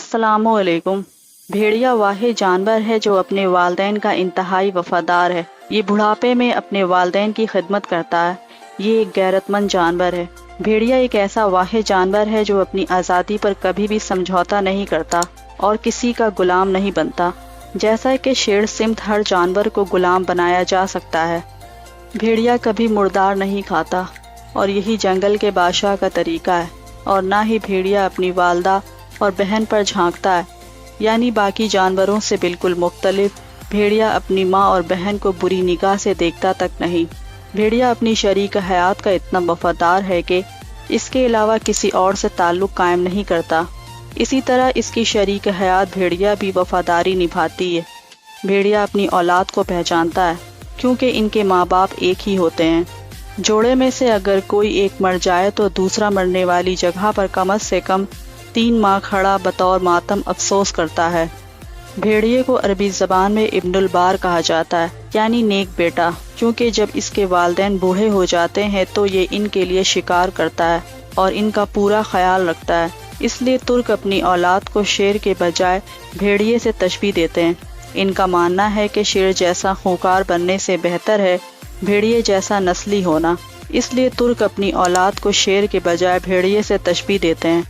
السلام علیکم۔ بھیڑیا واحد جانور ہے جو اپنے والدین کا انتہائی وفادار ہے۔ یہ بڑھاپے میں اپنے والدین کی خدمت کرتا ہے۔ یہ ایک غیرت مند جانور ہے۔ بھیڑیا ایک ایسا واحد جانور ہے جو اپنی آزادی پر کبھی بھی سمجھوتا نہیں کرتا اور کسی کا غلام نہیں بنتا۔ جیسا کہ شیر سمت ہر جانور کو غلام بنایا جا سکتا ہے، بھیڑیا کبھی مردار نہیں کھاتا، اور یہی جنگل کے بادشاہ کا طریقہ ہے۔ اور نہ ہی بھیڑیا اپنی والدہ اور بہن پر جھانکتا ہے، یعنی باقی جانوروں سے بالکل مختلف۔ بھیڑیا اپنی ماں اور بہن کو بری نگاہ سے دیکھتا تک نہیں۔ بھیڑیا اپنی شریک حیات کا اتنا وفادار ہے کہ اس کے علاوہ کسی اور سے تعلق قائم نہیں کرتا۔ اسی طرح اس کی شریک حیات بھیڑیا بھی وفاداری نبھاتی ہے۔ بھیڑیا اپنی اولاد کو پہچانتا ہے کیونکہ ان کے ماں باپ ایک ہی ہوتے ہیں۔ جوڑے میں سے اگر کوئی ایک مر جائے تو دوسرا مرنے والی جگہ پر کم از کم 3 ماہ کھڑا بطور ماتم افسوس کرتا ہے۔ بھیڑیے کو عربی زبان میں ابن البار کہا جاتا ہے، یعنی نیک بیٹا، کیونکہ جب اس کے والدین بوڑھے ہو جاتے ہیں تو یہ ان کے لیے شکار کرتا ہے اور ان کا پورا خیال رکھتا ہے۔ اس لیے ترک اپنی اولاد کو شیر کے بجائے بھیڑیے سے تشبیہ دیتے ہیں۔ ان کا ماننا ہے کہ شیر جیسا خونخوار بننے سے بہتر ہے بھیڑیے جیسا نسلی ہونا، اس لیے ترک اپنی اولاد کو شیر کے بجائے بھیڑیے سے تشبیہ دیتے ہیں۔